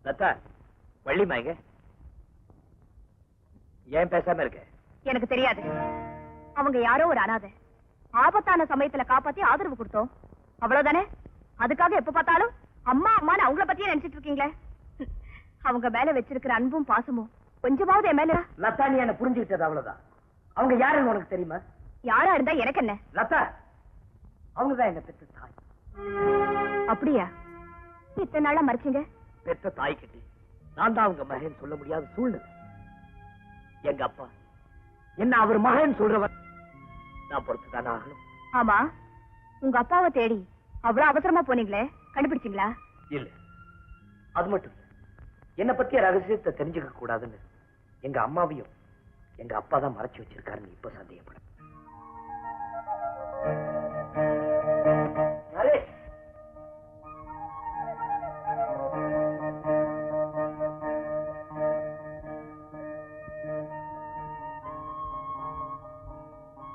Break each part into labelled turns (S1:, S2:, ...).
S1: லதா, வள்ளிமா எங்க? ஏன் பேசாம இருக்க?
S2: எனக்கு தெரியாது. அவங்க யாரோ ஒரு அனாதை. ஆபத்தான சமயத்துல காப்பாத்தி ஆதரவு கொடுத்தோம், அவ்வளவுதானே. அதுக்காக எப்ப பார்த்தாலும் அம்மா அம்மான்னு அவங்கள பத்தியே நினைச்சிட்டு இருக்கீங்களே. அவங்க மேல வச்சிருக்கிற அன்பும் பாசமும் கொஞ்சமாவது என் மேல.
S1: லதா, நீ என்ன புரிஞ்சுக்கிட்டது அவ்வளவுதான். அவங்க யாருன்னு உனக்கு தெரியுமா?
S2: யாரா இருந்தா எனக்கு என்ன?
S1: லதா, அவங்கதான் என்ன பெத்த தாய்.
S2: அப்படியா? இத்தனை நாளா மறைச்சீங்க?
S1: பெத்த தாய் கிட்ட நான் தான் அவங்க மகன் சொல்ல முடியாத சூழ்நிலை. எங்க அப்பா என்ன அவர் மகன் சொல்றவர் நான் பொறுத்துதானே ஆகணும்.
S2: ஆமா, உங்க அப்பாவை தேடி அவ்வளவு அவசரமா போனீங்களே, கண்டுபிடிச்சீங்களா?
S1: இல்ல, அது மட்டும் இல்ல, என்ன பத்திய ரகசியத்தை தெரிஞ்சுக்க கூடாதுன்னு எங்க அம்மாவையும் எங்க அப்பா தான் மறைச்சு வச்சிருக்காருன்னு இப்ப சந்தேகப்பட.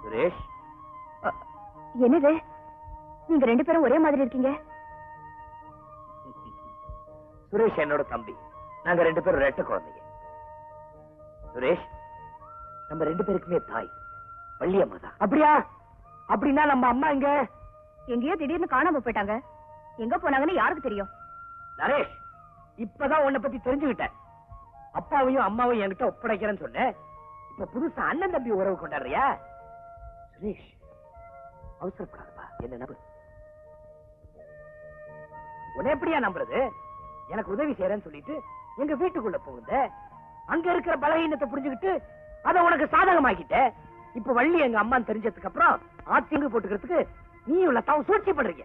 S1: சுரேஷ்,
S2: என்னது நீங்க ரெண்டு பேரும் ஒரே மாதிரி இருக்கீங்க?
S1: சுரேஷ் என்னோட தம்பி. நாங்க ரெண்டு பேரும் ரெட்ட குழந்தைங்க. சுரேஷ், நம்ம ரெண்டு பேருக்குமே தாய் வள்ளியம்மா தான். அப்படியா? அப்படின்னா நம்ம அம்மா எங்க?
S2: எங்கேயோ திடீர்னு காணாம போயிட்டாங்க. எங்க போனாங்கன்னு யாருக்கு தெரியும்?
S1: நரேஷ், இப்பதான் உன்னை பத்தி தெரிஞ்சுக்கிட்டேன். அப்பாவையும் அம்மாவையும் என்கிட்ட ஒப்படைக்கிறேன்னு சொன்னேன். இப்ப புதுசா அண்ணன் தம்பி உறவு கொண்டாடுறியா? சுரேஷ், அவசரப்படாதப்பா, என்ன நம்பு. உன்னை எப்படியா நம்புறது? எனக்கு உதவி செய்யறேன்னு சொல்லிட்டு எங்க வீட்டுக்குள்ள போகுது. அங்க இருக்கிற பலகீனத்தை புரிஞ்சுக்கிட்டு அதை உனக்கு சாதகமாக்கிட்ட. இப்ப வள்ளி எங்க அம்மா தெரிஞ்சதுக்கு அப்புறம் ஆத்திங்க போட்டுக்கிறதுக்கு நீ லதாவும் சூழ்ச்சி பண்றீங்க.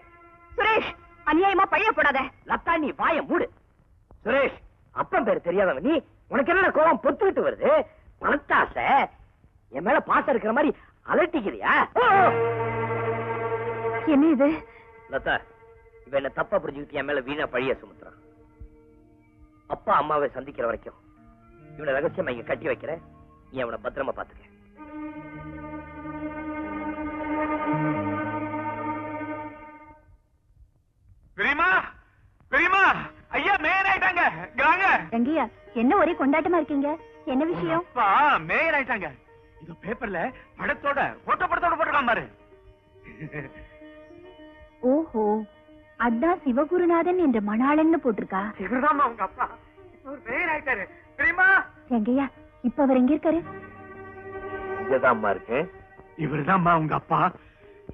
S2: சுரேஷ், அநியாயமா பழைய போடாத.
S1: லதா, நீ வாய மூடு. சுரேஷ், அப்பன் பேர் தெரியாதவன் நீ. உனக்கு என்ன கோபம் பொத்துக்கிட்டு வருது? பணத்தாசை என் மேல பாசம் இருக்கிற மாதிரி அலட்டிக்கிறியா?
S2: என்ன இது?
S1: லதா, இவ என்ன தப்பா புரிஞ்சுக்கிட்டு என் மேல வீணா பழிய சுமத்துறான். அப்பா அம்மாவை சந்திக்கிற வரைக்கும் இவனை ரகசியமா இங்க கட்டி வைக்கிற. நீ அவனை பத்திரமா பாத்துக்க.
S3: பெரியமா, பெரியமா, ஐயா மேயர் ஆயிட்டாங்க.
S2: ரங்கியா, என்ன ஒரே கொண்டாட்டமா இருக்கீங்க? என்ன விஷயம்?
S3: அப்பா மேயர் ஆயிட்டாங்க. இது பேப்பர்ல படத்தோட போட்டோ படத்தோட போட்டுருக்கான் பாரு.
S2: ஓஹோ, அதான் சிவகுருநாதன் என்ற மணாளன்னு போட்டிருக்கா.
S3: இவர்தான் உங்க அப்பா. ஒரு மேயர் ஆயிட்டாரு. பெரியமா,
S2: ரங்கையா, இப்ப அவர் எங்க இருக்காரு?
S1: இங்கதான் அம்மா இருக்கு.
S3: இவர்தான் உங்க அப்பா.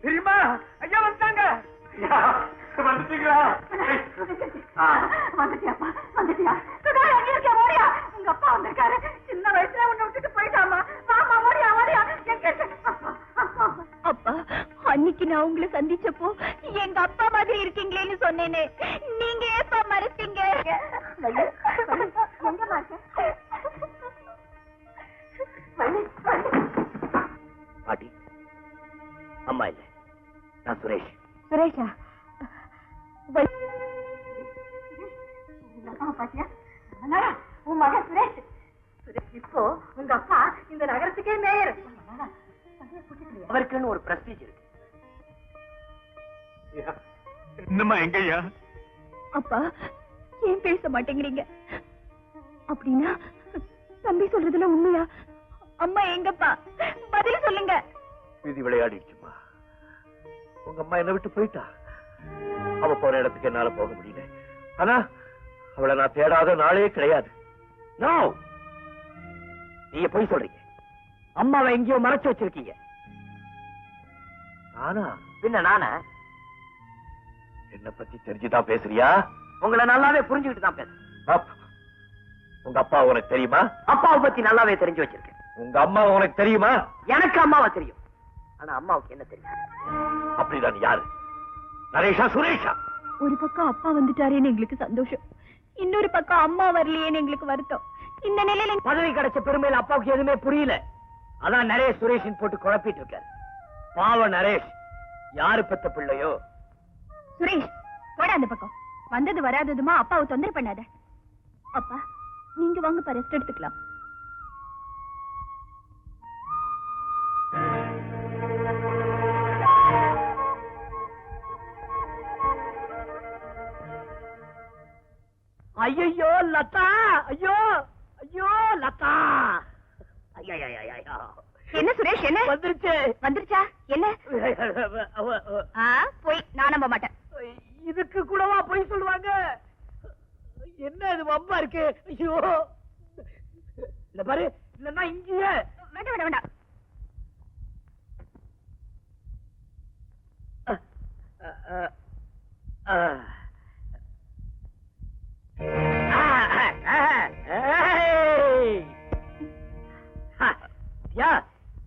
S3: பெரியமா, ஐயா வந்துட்டாங்க. வந்துட்டீங்களா?
S2: வந்துட்டியாப்பா, வந்துட்டியா? சுதா, எங்க இருக்க? ஓடியா, உங்க அப்பா வந்திருக்காரு. சின்ன வயசுல உன்னை விட்டுட்டு போயிட்டாமா. வாமா, ஓடியா, ஓடியா. அப்பா, அன்னைக்கு நான் உங்களை சந்திச்சப்போ எங்க அப்பா மாதிரி இருக்கீங்களேன்னு சொன்னேனே, நீங்க ஏப்பா மறைச்சீங்க?
S1: பாட்டி, அம்மா இல்ல, நான் சுரேஷ்.
S2: சுரேஷா? பாத்தியா, உன் மகன் சுரேஷ். இப்போ உங்க அப்பா இந்த நகரத்துக்கே மேயர்.
S1: அவருக்குன்னு ஒரு பிரஸ்டீஜ் இருக்கு.
S3: என்னம்மா எங்கய்யா?
S2: அப்பா, ஏன் பேச மாட்டேங்கிறீங்க? அப்படின்னா தம்பி சொல்றதுல உண்மையா? அம்மா எங்கப்பா? பதில் சொல்லுங்க.
S1: விதி விளையாடிடுச்சுமா. உங்க அம்மா என்ன விட்டு போயிட்டா. அவ போற இடத்துக்கு என்னால போக முடியல. ஆனா அவளை நான் தேடாத நாளே கிடையாது. நீங்க போய் சொல்றீங்க. அம்மாவை எங்கேயோ மறைச்சு வச்சிருக்கீங்க. நானா? பின்ன நானா? என்ன பத்தி தெரிஞ்சுதான் பேசுறியா? உங்களை நல்லாவே புரிஞ்சுக்கிட்டு தான் பேசுறேன். உங்க அப்பா உனக்கு தெரியுமா? அப்பாவை பத்தி நல்லாவே தெரிஞ்சு வச்சிருக்கேன். உங்க அம்மா உனக்கு தெரியுமா? எனக்கு அம்மாவை தெரியும். ஆனா அம்மாவுக்கு என்ன தெரியும்? அப்படிதான் யாரு? நரேஷா, சுரேஷா?
S2: ஒரு பக்கம் அப்பா வந்துட்டாரேன்னு எங்களுக்கு சந்தோஷம், இன்னொரு பக்கம் அம்மா வரலையேன்னு எங்களுக்கு வருத்தம். இந்த நிலையில
S1: பதவி கிடைச்ச பெருமையில அப்பாவுக்கு எதுவுமே புரியல. அதான் நரேஷ் சுரேஷன் போட்டு குழப்பிட்டு இருக்காரு. பாவ நரேஷ் யாரு பெத்த பிள்ளையோ.
S2: சுரேஷ், போட அந்த பக்கம். வந்தது வராததுமா அப்பாவை தொந்தரவு பண்ணாத. அப்பா, நீங்க வாங்க, ரெஸ்ட் எடுத்துக்கலாம்.
S1: ஐயோ லதா, ஐயோ ஐயோ லதா, ஐயோ.
S2: என்ன சுரேஷ், என்ன
S1: வந்துருச்சு.
S2: வந்துருச்சா? என்ன போய் நான் நம்ப மாட்டேன்.
S1: இதுக்கு கூடவா போய் சொல்லுவாங்க? என்ன இது வம்பா இருக்கு? ஐயோ இல்ல பாரு, இல்லன்னா இங்கேயே.
S2: வேண்டாம் வேண்டாம் வேண்டாம்.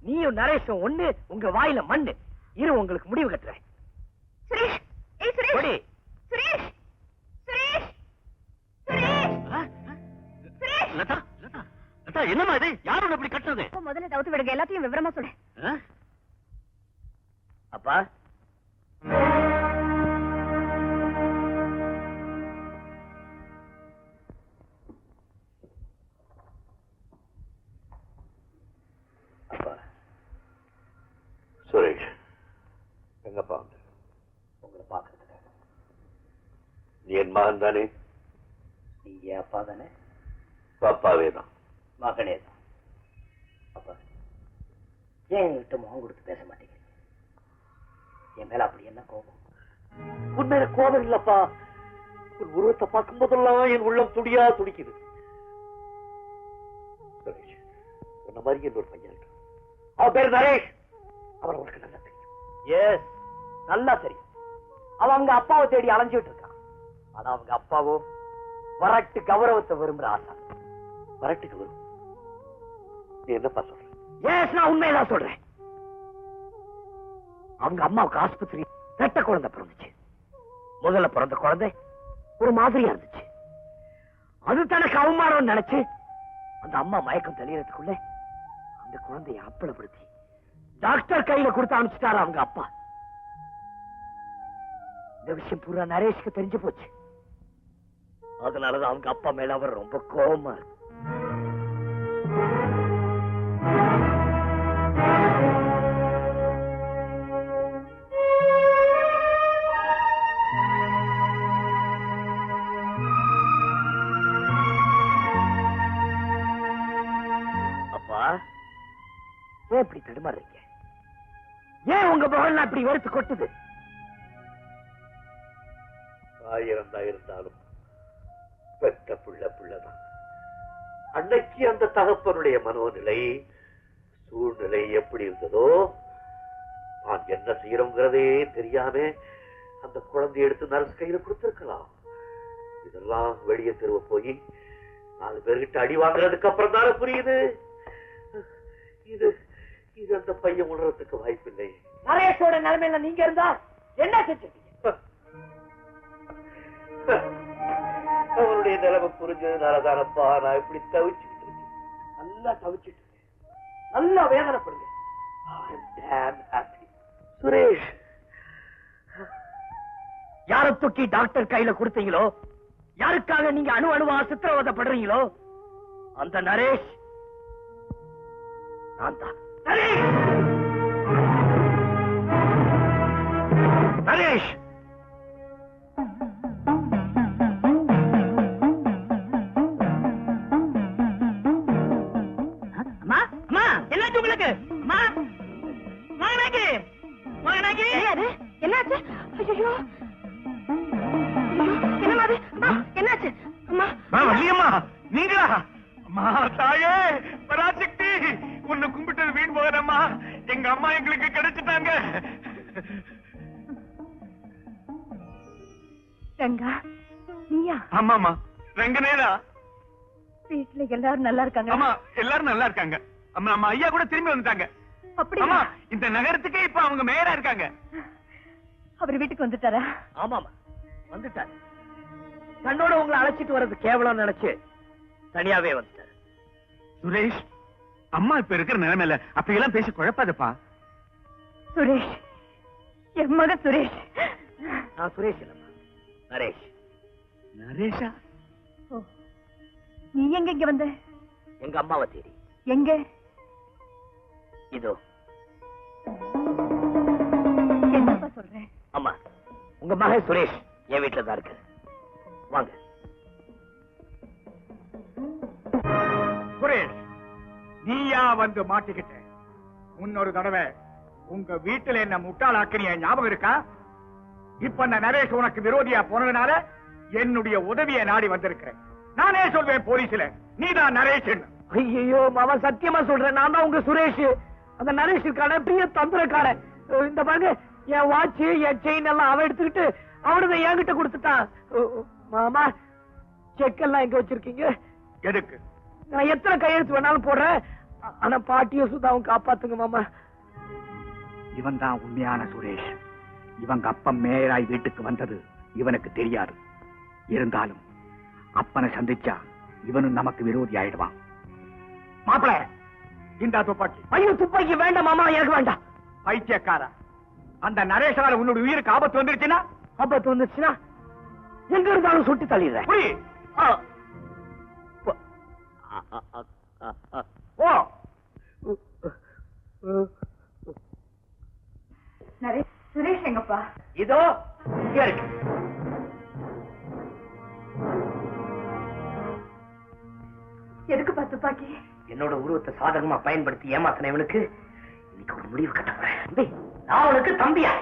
S1: நீயும் நரேஷும் ஒண்ணு, உங்க வாயில மண்ணு. இரு, உங்களுக்கு முடிவு கட்டுறேன்.
S2: சுரேஷ், ஏய் சுரேஷ், சுரேஷ், சுரேஷ், சுரேஷ், சுரேஷ்.
S3: லதா, லதா, லதா, என்னமா இது? யாரோட இப்படி கட்டுறது?
S2: முதல்ல தவிர்த்து விடுங்க, எல்லாத்தையும் விவரமா சொல்லு.
S1: அப்பா,
S4: சுரேஷ் எங்கப்பா வந்து?
S1: உங்களை பாக்குறதுக்காக.
S4: நீ என் மகன் தானே?
S1: நீங்க அப்பா தானே?
S4: அப்பாவே தான்.
S1: மகனே தான். அப்பா, ஏன் என்கிட்ட முகம் கொடுத்து பேச மாட்டேங்கிறீங்க? என் மேல அப்படி என்ன கோபம்?
S4: உண்மையில கோபம் இல்லப்பா. உன் உருவத்தை பார்க்கும் போதெல்லாம் என் உள்ளம் துடியா துடிக்குது. சுரேஷ், உன்ன மாதிரி என்னோட பையன் இருக்கான். அவன் பேர் நரேஷ். அவன் உனக்கு நல்லா தெரியும்.
S1: எஸ், நல்லா தெரியும். அவன் அவங்க அப்பாவை தேடி அலைஞ்சிட்டு இருக்கான். ஆனா அவங்க அப்பாவோ வரட்டு கௌரவத்தை விரும்புற ஆசை.
S4: வரட்டு கௌரவம்? நீ என்னப்பா சொல்ற?
S1: எஸ், நான் உண்மையதான் சொல்றேன். அவங்க அம்மாவுக்கு ஆஸ்பத்திரி ரெட்ட குழந்தை பிறந்துச்சு. முதல்ல பிறந்த குழந்தை ஒரு மாதிரியா இருந்துச்சு. அது தனக்கு அவமானம் நினைச்சு அந்த அம்மா மயக்கம் தெளியறதுக்குள்ள அந்த குழந்தைய அப்பளப்படுத்தி டாக்டர் கையில கொடுத்து அனுப்பிச்சிட்டாரு அவங்க அப்பா. இந்த விஷயம் பூரா நரேஷ்க்கு தெரிஞ்சு போச்சு. அதனாலதான் அவங்க அப்பா மேல அவர் ரொம்ப கோபமா இருக்கு. அப்பா, ஏன் இப்படி தடுமாறீங்க? ஏன் உங்க முகம்லாம் இப்படி வெறுத்து கொட்டுது?
S4: ஆயிரம் தான் இருந்தாலும் பெற்ற பிள்ளைதான். அன்னைக்கு அந்த தகப்பனுடைய மனோநிலை, சூழ்நிலை எப்படி இருந்ததோ, நான் என்ன செய்யறோங்கிறதே தெரியாம அந்த குழந்தைய எடுத்து நர்ஸ் கையில கொடுத்திருக்கலாம். இதெல்லாம் வெளியே தெருவ போய் 4 பேர்கிட்ட அடி வாங்குறதுக்கு அப்புறம் தானே புரியுது. இது இது அந்த பையன் உணர்றதுக்கு வாய்ப்பில்லை.
S1: நரேஷோட நிலைமையில நீங்க இருந்தா என்ன செஞ்சீங்க?
S4: அவருடைய நிலைமை புரிஞ்சதுனாலதானப்பா நான் இப்படி தவிச்சுக்கிட்டு இருக்கேன்.
S1: நல்லா தவிச்சிட்டு இருக்கேன். நல்லா வேதனைப்படுங்க.
S4: சுரேஷ்,
S1: யாரை தூக்கி டாக்டர் கையில கொடுத்தீங்களோ, யாருக்காக நீங்க அணு அணுவா சித்திரவதைப்படுறீங்களோ, அந்த நரேஷ் நான் தான். நரேஷ், என்னாச்சு உங்களுக்கு? என்னாச்சு? என்னாச்சு?
S3: நீங்களா? அம்மா தாயே பராசக்தி, உன்னை கும்பிட்டது வீண் போகிறம்மா. எங்க அம்மா எங்களுக்கு கிடைச்சிட்டாங்க.
S2: ரங்கா, நீயா?
S3: ஆமாமா, ரங்கனேடா.
S2: வீட்டுல எல்லாரும் நல்லா இருக்காங்க?
S3: ஆமா, எல்லாரும் நல்லா இருக்காங்க. அம்மா ஐயா கூட திரும்பி வந்துட்டாங்க.
S2: அப்படியா?
S3: இந்த நகரத்துக்கே இப்ப அவங்க மேயரா இருக்காங்க.
S2: அவர் வீட்டுக்கு வந்துட்டாரா?
S1: ஆமாமா, வந்துட்டாரு. தன்னோட உங்களை அழைச்சிட்டு வர்றது கேவலம் நினைச்சு தனியாவே வந்துட்டாரு.
S3: சுரேஷ், அம்மா இப்ப இருக்கிற நிலைமையில அப்படியெல்லாம் பேசி குழப்பாதப்பா.
S2: சுரேஷ், என் மகன் சுரேஷ்.
S1: நான் சுரேஷ் இல்லம்மா, நரேஷ்.
S3: நரேஷா?
S2: நீ எங்க இங்க வந்த?
S1: எங்க அம்மாவை தேடி.
S2: எங்க?
S1: இதோ.
S2: என்னப்பா சொல்றேன்?
S1: அம்மா, உங்க மகன் சுரேஷ் என் வீட்டுல தான் இருக்கு. வாங்க.
S3: வந்து மாட்டிக்கிட்டேன். முன்னொரு தடவை உங்க வீட்டுல என்ன முட்டாளாக்கினிய ஞாபகம் இருக்கா? இப்ப அந்த நரேஷ் உனக்கு விரோதியா போனதுனால என்னுடைய உதவியை நாடி வந்திருக்கிறேன். நானே சொல்வேன் போலீஸ்ல, நீதான் நரேஷ்.
S1: ஐயோ மாமா, சத்தியமா சொல்றேன், நான் தான் உங்க சுரேஷ். அந்த நரேஷ் இருக்கான பெரிய தந்திரக்காரன். இந்த பாருங்க, என் வாட்ச் என் செயின் எல்லாம் அவன் எடுத்துக்கிட்டு அவனதை என்கிட்ட கொடுத்துட்டான். மாமா, செக் எல்லாம் எங்க வச்சிருக்கீங்க?
S3: எதுக்கு?
S1: நான் எத்தனை கையெழுத்து வேணாலும் போடுறேன், ஆனா பாட்டியும் சுதாவும் காப்பாத்துங்க மாமா.
S3: இவன் தான் உண்மையான சுரேஷ். இவங்க அப்பன் மேயராய் வீட்டுக்கு வந்தது இவனுக்கு தெரியாது. இருந்தாலும் அப்பனை சந்திச்சா இவனும் நமக்கு விரோதி ஆயிடுவான். மாப்பிள, இந்த துப்பாக்கி.
S1: ஐயோ, துப்பாக்கி வேண்டாம் மாமா, எனக்கு வேண்டாம்.
S3: பைத்தியக்காரா, அந்த நரேஷால உன்னுடைய உயிருக்கு ஆபத்து வந்துருச்சுன்னா?
S1: ஆபத்து வந்துருச்சுன்னா எங்க இருந்தாலும் சுட்டி தள்ளிடுறேன்.
S3: ஓ,
S2: சுரேஷ் எங்கப்பா?
S1: இதோ இங்க இருக்கு.
S2: எதுக்குப்பா துப்பாக்கி?
S1: என்னோட உருவத்தை சாதகமா பயன்படுத்தி ஏமாத்தினவனுக்கு இன்னைக்கு ஒரு முடிவு கட்ட போறேன். நான் உனக்கு தம்பியா?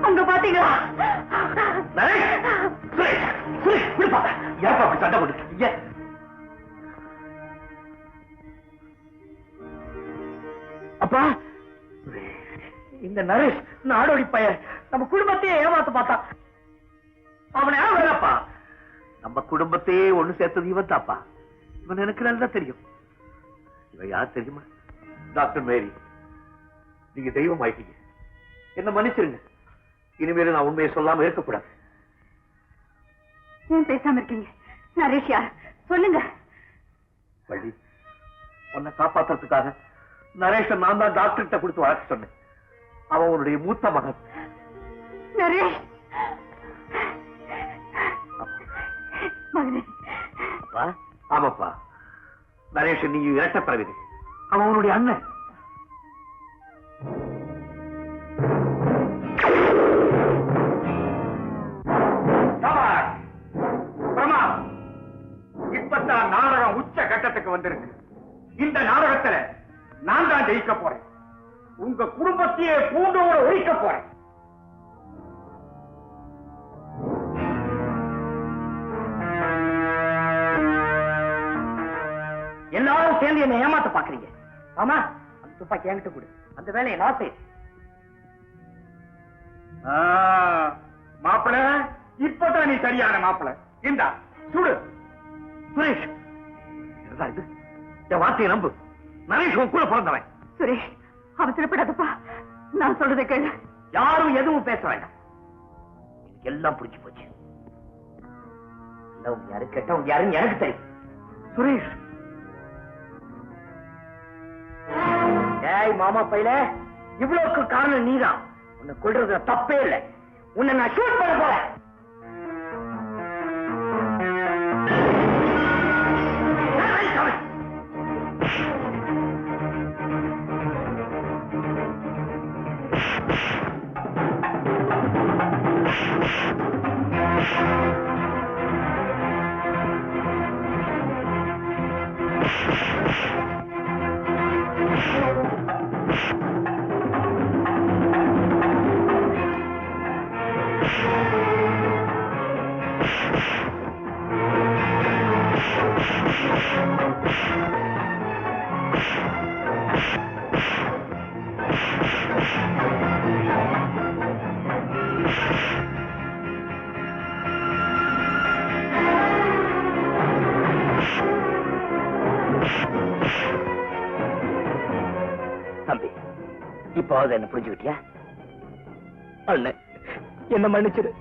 S2: அங்க பாத்தீங்களா?
S1: சண்டை போட்டு அப்பா, இந்த நரேஷ் நாடோடி பையன் நம்ம குடும்பத்தையே ஏமாத்த பார்த்தான். அவனை யாரும் வேணப்பா, நம்ம குடும்பத்தையே ஒண்ணு சேர்த்தது இவன் தாப்பா. இவன் எனக்கு நல்லா தெரியும். இவன் யார் தெரியுமா? Doctor Mary. நீங்க தெய்வம் ஆயிட்டீங்க, என்ன மன்னிச்சிருங்க. இனிமேல் நான் உண்மையை சொல்லாம இருக்கக்கூடாது.
S2: ஏன் பேசாம இருக்கீங்க? நரேஷ் யார் சொல்லுங்க.
S1: வள்ளி, உன்னை காப்பாத்துறதுக்காக நரேஷன் நான் தான் டாக்டர்கிட்ட கொடுத்து வளர்க்க சொன்னேன். அவன் உன்னுடைய மூத்த மகன்.
S2: நரேஷ் மகனே.
S1: ஆமாப்பா, நரேஷன் நீங்க இரட்ட பிறவிது. அவன் உன்னுடைய அண்ணன்.
S3: இப்பதான் நாடகம் உச்ச கட்டத்துக்கு வந்திருக்கு. இந்த நாடகத்துல நான் தான் ஜெயிக்க போறேன். உங்க குடும்பத்தையே பூண்டோட ஒழிக்க போறேன்.
S1: எல்லாரும் சேர்ந்து என்ன ஏமாத்த பாக்குறீங்க. ஆமா, அந்த துப்பாக்கி என்கிட்ட கொடு. அந்த வேலையை நான் செய்ய.
S3: மாப்பிள, இப்பதான் நீ சரியான மாப்பிள. இந்தா சுடு.
S1: சுரேஷ், இது என் வார்த்தையை நம்பு. நரேஷ் உன் கூட பிறந்தவன்.
S2: சுரேஷ், அவசரப்படாதப்பா, நான் சொல்றதை கேளு.
S1: யாரும் எதுவும் பேச வேண்டாம். எனக்கு எல்லாம் புடிச்சு போச்சு. நல்லவங்க யாரு கெட்டவங்க யாருன்னு எனக்கு தெரியும். சுரேஷ், ஏய் மாமா பையல, இவ்வளவுக்கு காரணம் நீதான். உன்னை கொள்றதுல தப்பே இல்லை. உன்னை நான் ஷூட் பண்ண போறேன். இப்போ அதை என்ன புரிஞ்சுக்கிட்டியா? அண்ணன் என்ன மன்னிச்சிரு.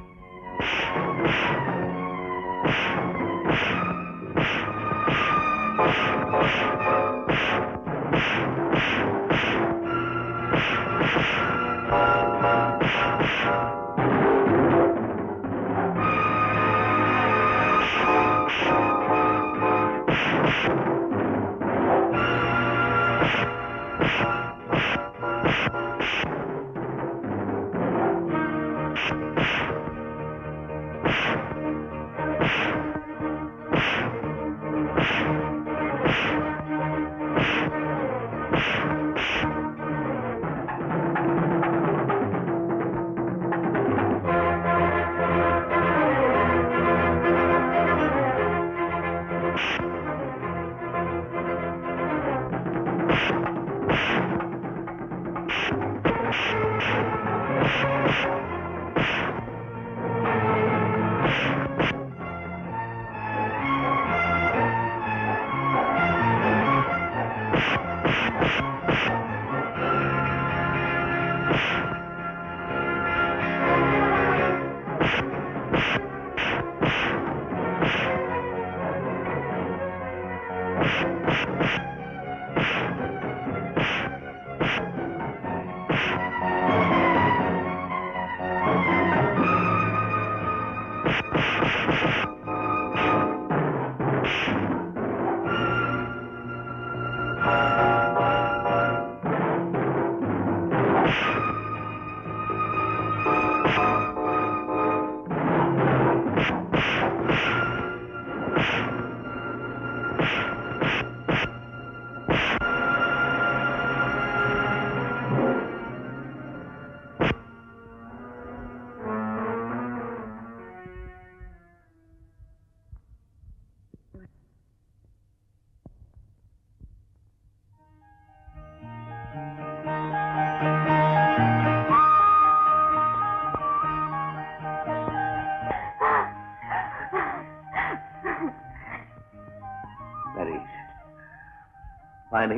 S4: வாணி,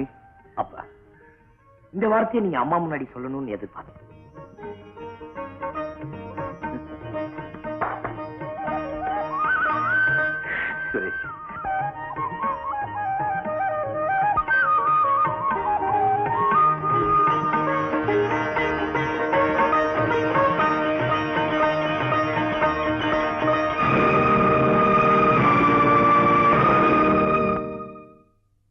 S1: அப்பா, இந்த வார்த்தையை நீங்க அம்மா முன்னாடி சொல்லணும்னு எதிர்பார்த்தேன்.